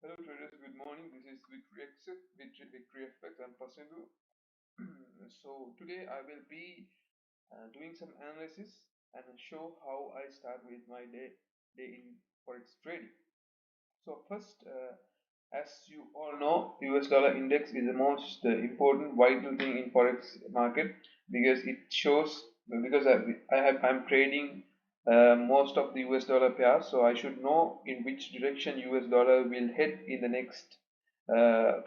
Hello traders, good morning. This is Victory FX. I'm Pasindu. So today I will be doing some analysis and show how I start with my day in forex trading. So first, as you all know, US dollar index is the most important vital thing in forex market because it shows because I'm trading most of the US dollar pairs, so I should know in which direction US dollar will head in the next uh,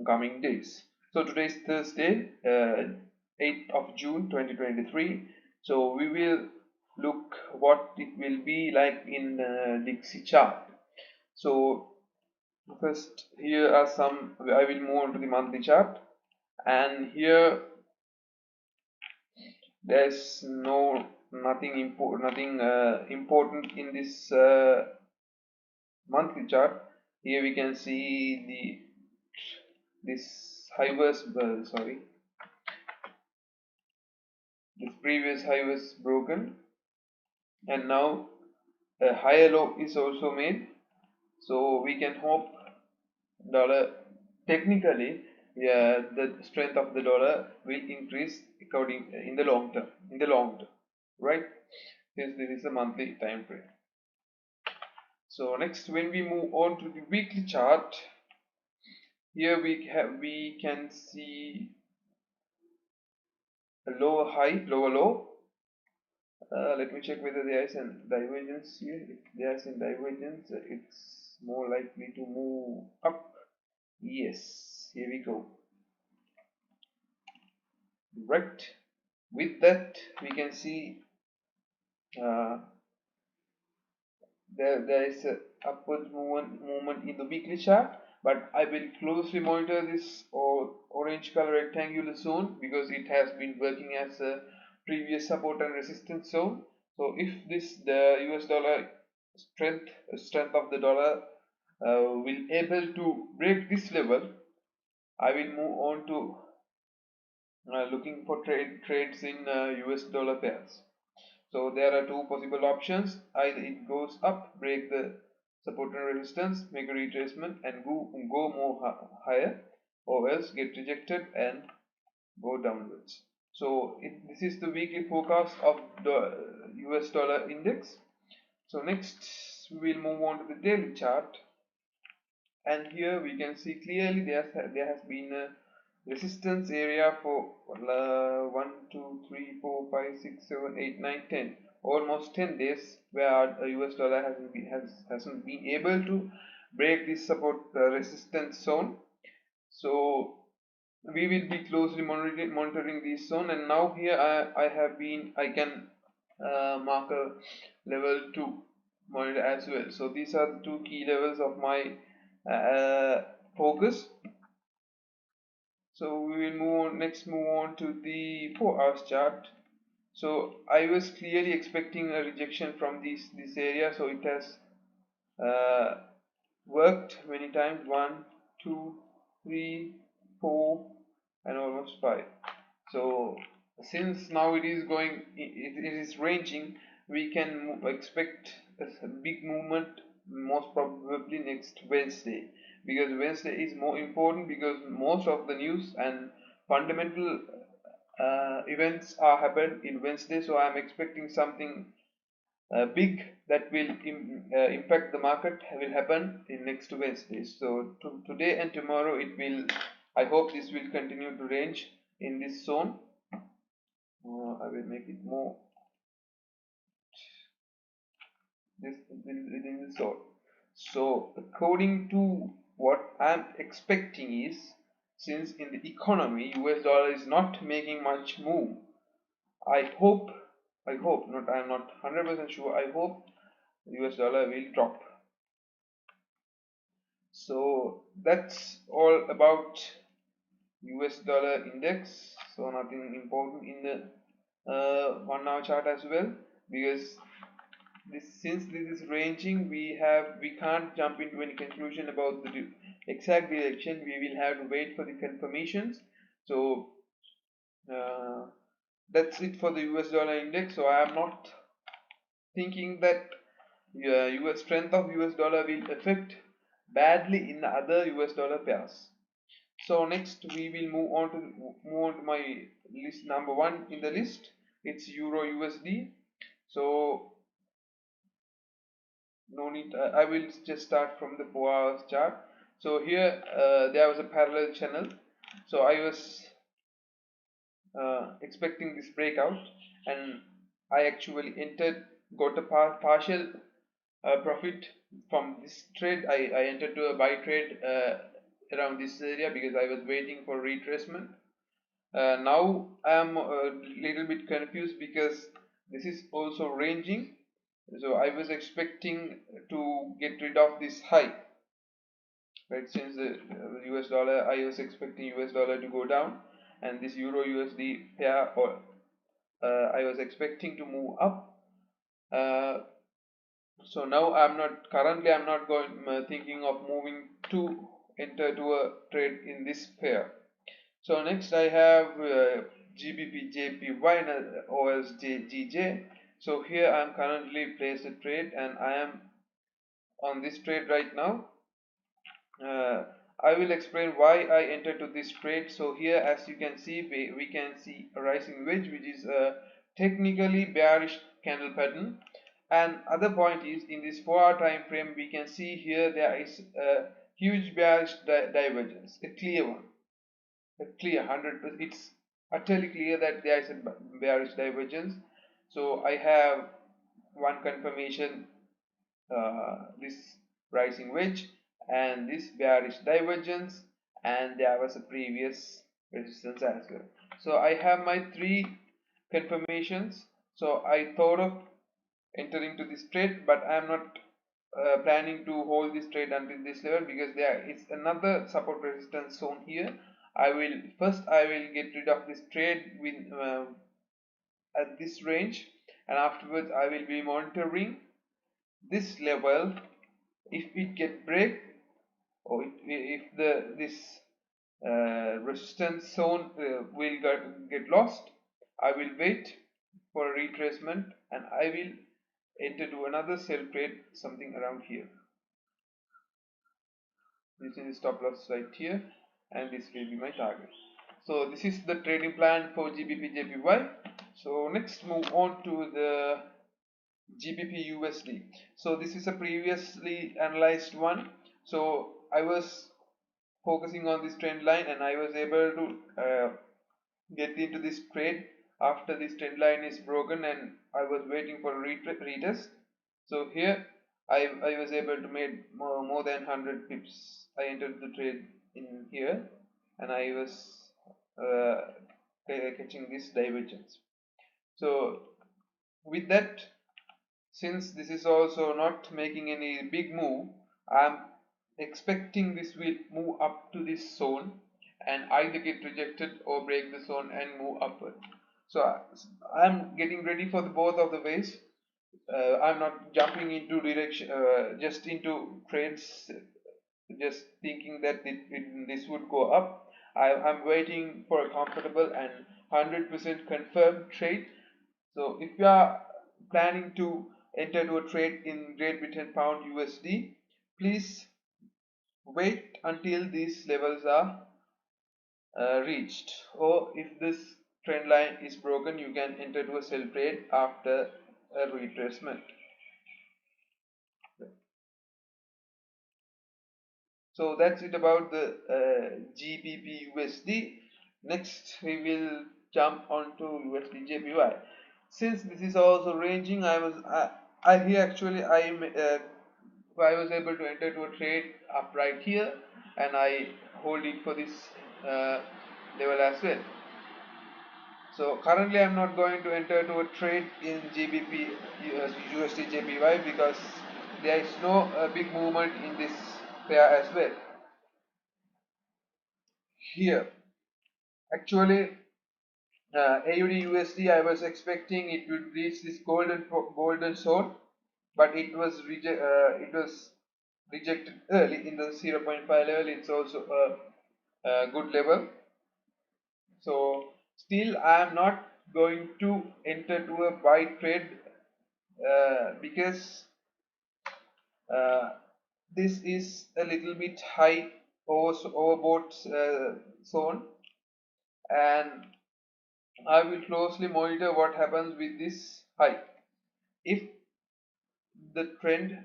coming days. So today is Thursday, 8th of June 2023. So we will look what it will be like in Dixie chart. So first, here are some. I will move on to the monthly chart, and here there's nothing important in this monthly chart. Here we can see this high was this previous high was broken, and now a higher low is also made. So we can hope dollar technically, yeah, the strength of the dollar will increase according in the long term. Right? This is a monthly time frame. So next, when we move on to the weekly chart, here we can see a lower high, lower low. Let me check whether there is a divergence here. If there is a divergence, it's more likely to move up. Yes, here we go. Right. With that, we can see uh, there is a upward movement in the weekly chart, but I will closely monitor this orange color rectangular zone because it has been working as a previous support and resistance zone. So if the US dollar strength of the dollar will able to break this level, I will move on to looking for trades in US dollar pairs. So there are two possible options. Either it goes up, break the support and resistance, make a retracement and go more higher, or else get rejected and go downwards. So this is the weekly forecast of the US dollar index. So next we will move on to the daily chart, and here we can see clearly there has been a resistance area for 1 2 3 4 5 6 7 8 9 10, almost 10 days, where the US dollar hasn't been able to break this support resistance zone. So we will be closely monitoring this zone, and now here I can mark a level 2 monitor as well. So these are the two key levels of my focus. So we will move on to the 4 hours chart. So I was clearly expecting a rejection from this area, so it has uh, worked many times. 1 2 3 4 and almost 5. So since now it is ranging, we can expect a big movement most probably next Wednesday, because Wednesday is more important because most of the news and fundamental events are happened in Wednesday. So I am expecting something big that will impact the market will happen in next Wednesday. So today and tomorrow it will. I hope this will continue to range in this zone. I will make it more within the zone. So according to what I'm expecting is, since in the economy US dollar is not making much move, I hope not. I'm not 100% sure. I hope US dollar will drop. So that's all about US dollar index. So nothing important in the 1 hour chart as well, because since this is ranging, we can't jump into any conclusion about the exact direction. We will have to wait for the confirmations. So uh, that's it for the US dollar index. So I am not thinking that US strength of US dollar will affect badly in the other US dollar pairs. So next we will move on to my list number one in the list. It's Euro USD. So no need, I will just start from the 4 hours chart. So here there was a parallel channel, so I was expecting this breakout, and I actually entered, got a partial profit from this trade. I entered to a buy trade around this area because I was waiting for retracement. Now I am a little bit confused because this is also ranging, so I was expecting to get rid of this high, right? Since the US dollar, I was expecting US dollar to go down, and this Euro USD pair, or I was expecting to move up. So now I'm not going thinking of moving to enter to a trade in this pair. So next I have GBP JPY OSJ. So here I am currently placed a trade, and I am on this trade right now. I will explain why I entered to this trade. So here, as you can see, we can see a rising wedge, which is a technically bearish candle pattern. And other point is, in this 4-hour time frame, we can see here there is a huge bearish divergence, a clear one, a clear 100%. It's utterly clear that there is a bearish divergence. So I have one confirmation, this rising wedge and this bearish divergence, and there was a previous resistance as well. So I have my three confirmations. So I thought of entering to this trade, but I am not planning to hold this trade until this level, because there is another support resistance zone here. I will get rid of this trade with at this range, and afterwards I will be monitoring this level. If it get break, or if this resistance zone will get lost, I will wait for a retracement, and I will enter to another sell trade something around here. This is the stop loss right here, and this will be my target. So this is the trading plan for GBP JPY. So next move on to the GBP USD. So this is a previously analyzed one. So I was focusing on this trend line, and I was able to get into this trade after this trend line is broken, and I was waiting for a retest. So here I was able to make more than 100 pips. I entered the trade in here, and I was catching this divergence. So with that, since this is also not making any big move, I'm expecting this will move up to this zone and either get rejected or break the zone and move upward. So I'm getting ready for the both of the ways. I'm not jumping into direction, just into trades, just thinking that this would go up. I'm waiting for a comfortable and 100% confirmed trade. So if you are planning to enter to a trade in Great Britain Pound USD, please wait until these levels are reached, or if this trend line is broken, you can enter to a sell trade after a retracement. So that's it about the GBP USD. Next we will jump onto USD JPY. Since this is also ranging, I was able to enter to a trade up right here, and I hold it for this uh, level as well. So currently I'm not going to enter to a trade in GBP USD JPY because there is no big movement in this pair as well. Here actually AUD USD, I was expecting it would reach this golden zone, but it was rejected early in the 0.5 level. It's also a good level. So still I am not going to enter to a buy trade because this is a little bit high overbought zone, and I will closely monitor what happens with this high. If the trend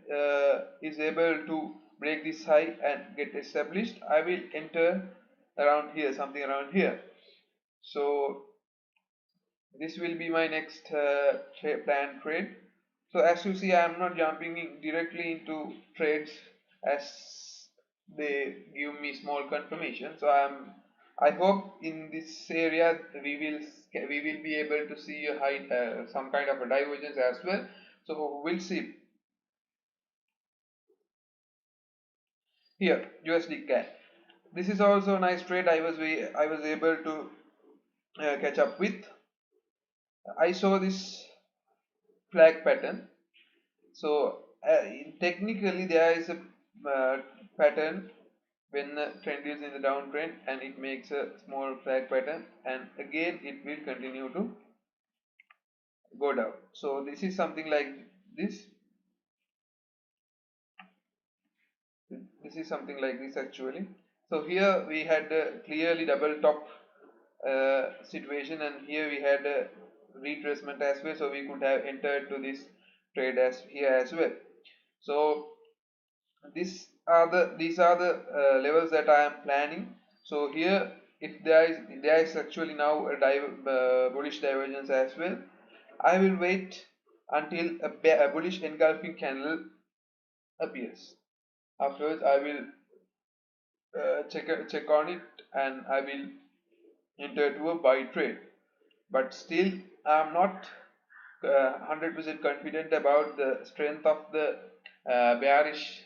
is able to break this high and get established, I will enter around here, something around here. So this will be my next planned trade. So as you see, I am not jumping in directly into trades as they give me small confirmation. So I hope in this area we will be able to see a high some kind of a divergence as well. So we'll see. Here USD CAD. This is also a nice trade. I was able to catch up with. I saw this flag pattern. So technically there is a pattern when the trend is in the downtrend, and it makes a small flag pattern, and again it will continue to go down. So this is something like this. This is something like this actually. So here we had a clearly double top situation, and here we had a retracement as well, so we could have entered to this trade as here as well. So these are the levels that I am planning. So here, if there is actually now a bullish divergence as well, I will wait until a bullish engulfing candle appears. Afterwards, I will check on it, and I will enter to a buy trade. But still, I am not 100% confident about the strength of the bearish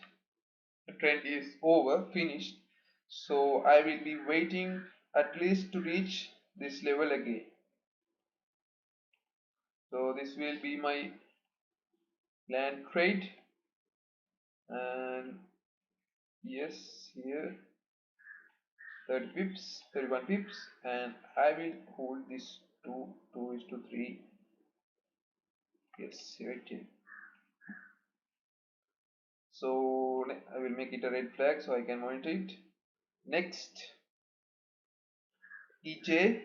trend is over, finished. So I will be waiting at least to reach this level again. So this will be my planned trade, and yes, here 30 pips, 31 pips, and I will hold this 2 is to 3. Yes, right. So I will make it a red flag so I can monitor it. Next, EJ.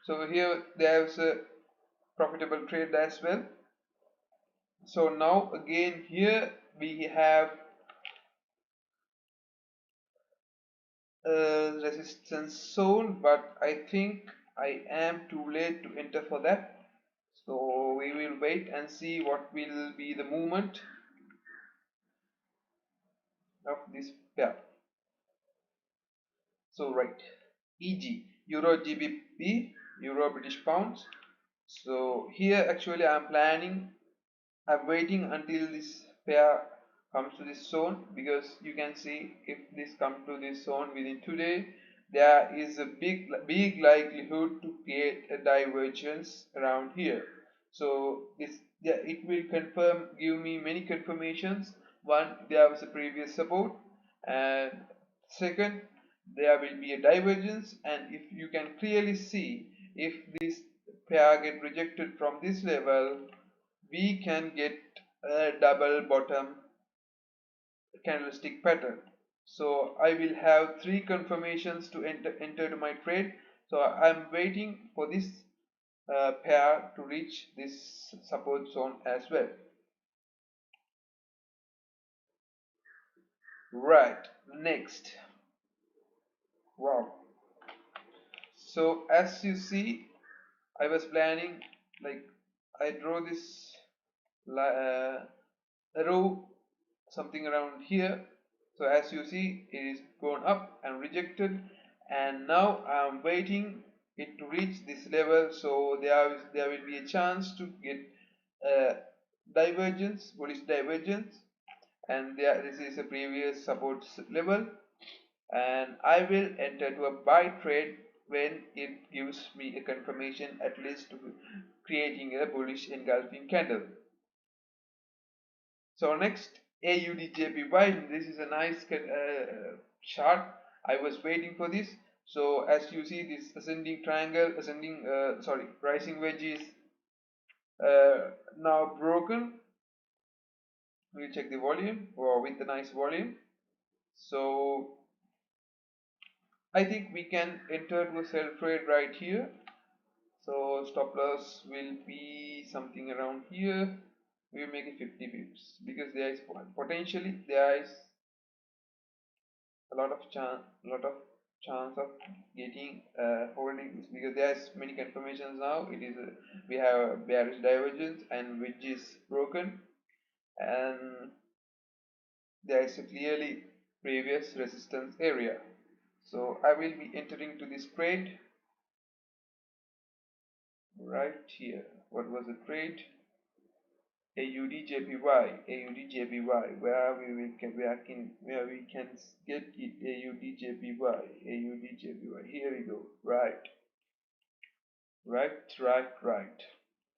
So here there's a profitable trade as well. So now again here we have a resistance zone, but I think I am too late to enter for that. So we will wait and see what will be the movement of this pair. So right, EG, Euro GBP, Euro British Pounds. So here actually I'm waiting until this pair comes to this zone, because you can see if this comes to this zone within today, there is a big likelihood to create a divergence around here. So it will give me many confirmations. One, there was a previous support, and second, there will be a divergence, and if you can clearly see, if this pair get rejected from this level, we can get a double bottom candlestick pattern. So I will have 3 confirmations to enter to my trade. So I'm waiting for this pair to reach this support zone as well. Right, next. Wow. So as you see, I was planning, like, I draw this row something around here. So as you see, it is gone up and rejected, and now I am waiting it to reach this level. So there will be a chance to get a divergence, bullish divergence, and this is a previous support level, and I will enter to a buy trade when it gives me a confirmation, at least to creating a bullish engulfing candle. So next, AUDJPY. This is a nice chart. I was waiting for this. So as you see, this ascending triangle, rising wedge is now broken. We'll check the volume, or with the nice volume. So I think we can enter to a sell trade right here. So stop loss will be something around here. We will make it 50 pips because there is potentially there is a lot of chance of getting holding this, because there's many confirmations now. It is we have a bearish divergence and which is broken, and there is a clearly previous resistance area. So I will be entering to this trade right here. What was the trade? AUD where we will where we can get it. AUD Here we go. Right.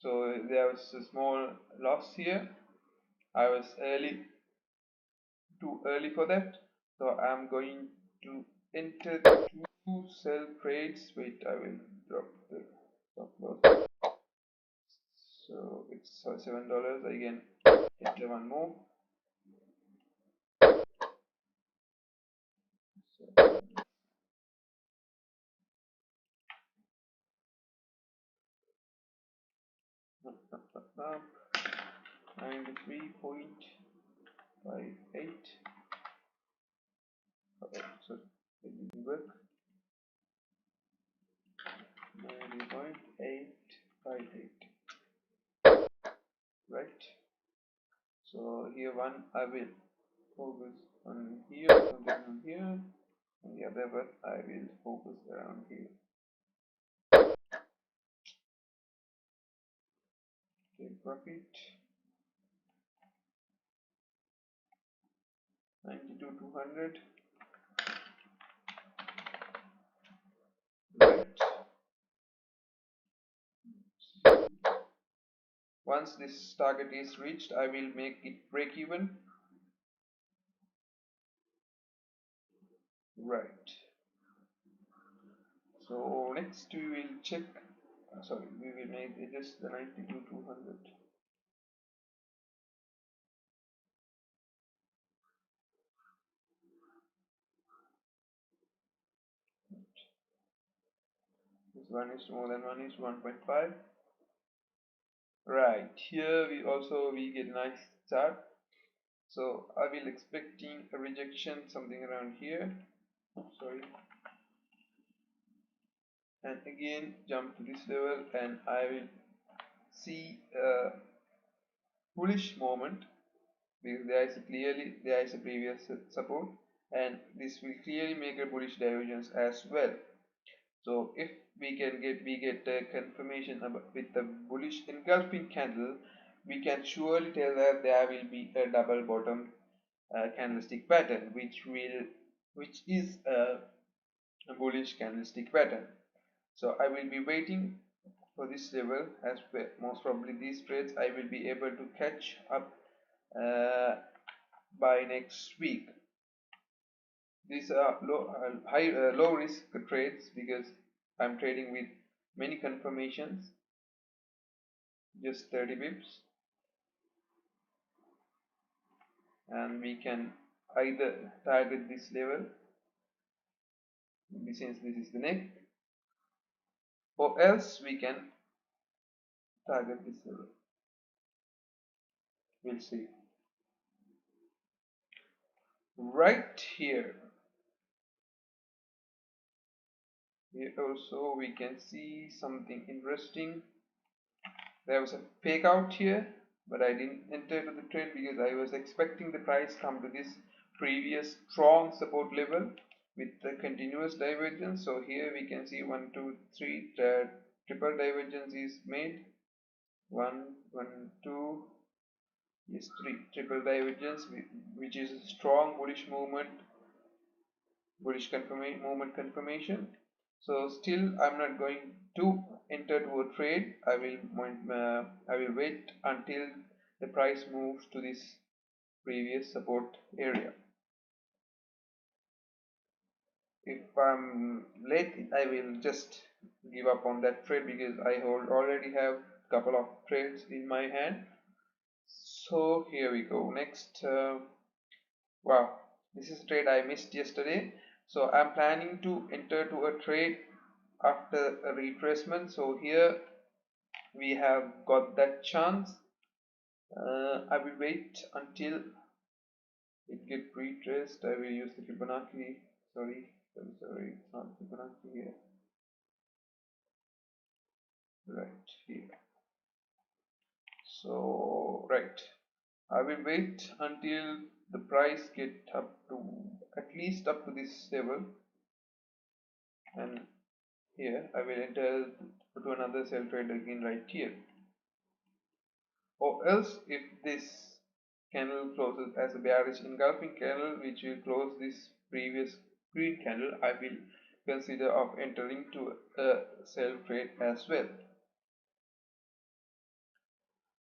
So there was a small loss here. I was too early for that. So I'm going to enter two sell trades. Wait, I will drop the stop loss. So it's $7. I can enter one more. So, 93.58. Okay, so it didn't work. 90.858. Right. So here one I will focus on here, something on here, and the other one I will focus around here. Take profit. 92,200. Right. Once this target is reached, I will make it break even. Right. So next we will check. Sorry, we will make it just the 92,200. This one is more than one is 1.5. Right here we get nice chart. So I will expecting a rejection something around here. Sorry. And again jump to this level, and I will see a bullish moment, because there is a previous support, and this will clearly make a bullish divergence as well. So if we get a confirmation about, with the bullish engulfing candle, we can surely tell that there will be a double bottom candlestick pattern, which is a bullish candlestick pattern. So I will be waiting for this level, as most probably these trades I will be able to catch up by next week. These are low risk trades, because I'm trading with many confirmations, just 30 pips, and we can either target this level, since this is the neck, or else we can target this level. We'll see. Right here also we can see something interesting. There was a fake out here, but I didn't enter to the trade because I was expecting the price come to this previous strong support level with the continuous divergence. So here we can see 1 2 3 triple divergence is made. 1 1 2, yes, 3 triple divergence, which is a strong bullish movement, movement confirmation. So still I'm not going to enter to a trade. I will wait until the price moves to this previous support area. If I'm late, I will just give up on that trade, because I already have a couple of trades in my hand. So here we go. Next, wow, This is a trade I missed yesterday, so I'm planning to enter to a trade after a retracement. So here we have got that chance. I will wait until it get retraced. I will use the Fibonacci. Sorry, it's not Fibonacci here. Right here. So right, I will wait until the price get up to at least up to this level, and here I will enter to another sell trade again right here. Or else, if this candle closes as a bearish engulfing candle which will close this previous green candle, I will consider of entering to a sell trade as well.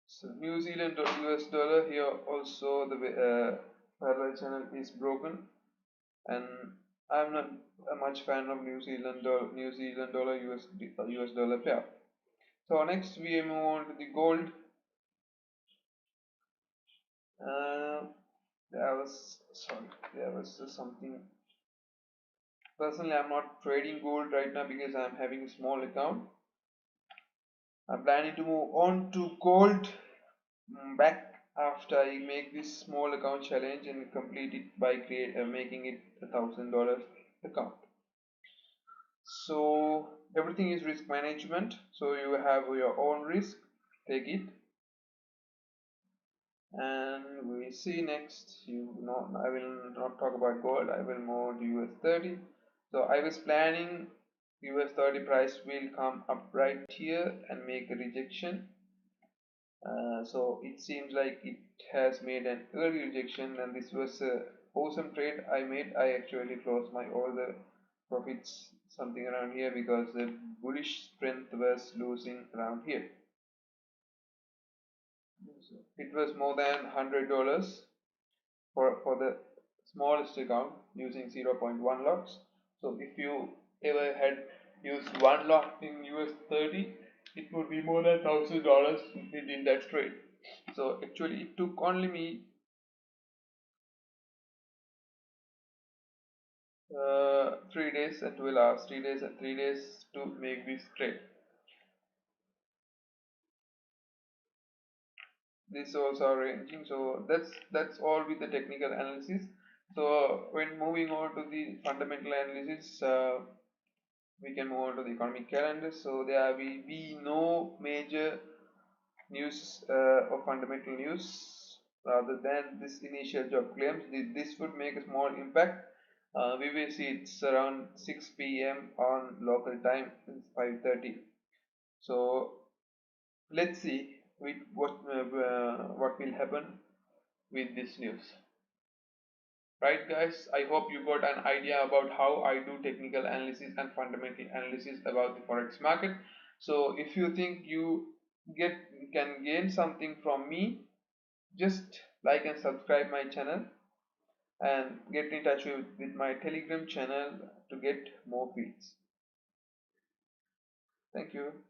So New Zealand or US dollar, here also the parallel channel is broken, and I'm not a much fan of New Zealand dollar US dollar pair. So next we move on to the gold. uh, there was something. Personally, I'm not trading gold right now because I'm having a small account. I'm planning to move on to gold back after I make this small account challenge and complete it by making it $1,000 account. So everything is risk management. So you have your own risk, take it. And we see next, I will not talk about gold, I will move to US30. So I was planning US30 price will come up right here and make a rejection. So it seems like it has made an early rejection, and this was a awesome trade I made. I actually closed my all the profits something around here because the bullish strength was losing around here. It was more than $100 for the smallest account using 0.1 lots. So if you ever had used one lot in US30, it would be more than $1,000 in that trade. So actually it took only me 3 days and 12 hours, 3 days and 3 days to make this trade. This also are ranging. So that's all with the technical analysis. So when moving on to the fundamental analysis, we can move on to the economic calendar. So there will be no major news or fundamental news rather than this initial job claims. This would make a small impact. We will see it's around 6 p.m. on local time, 5:30. So let's see with what will happen with this news. Right guys, I hope you got an idea about how I do technical analysis and fundamental analysis about the forex market. So if you think you get can gain something from me, just like and subscribe my channel and get in touch with my telegram channel to get more feeds. Thank you.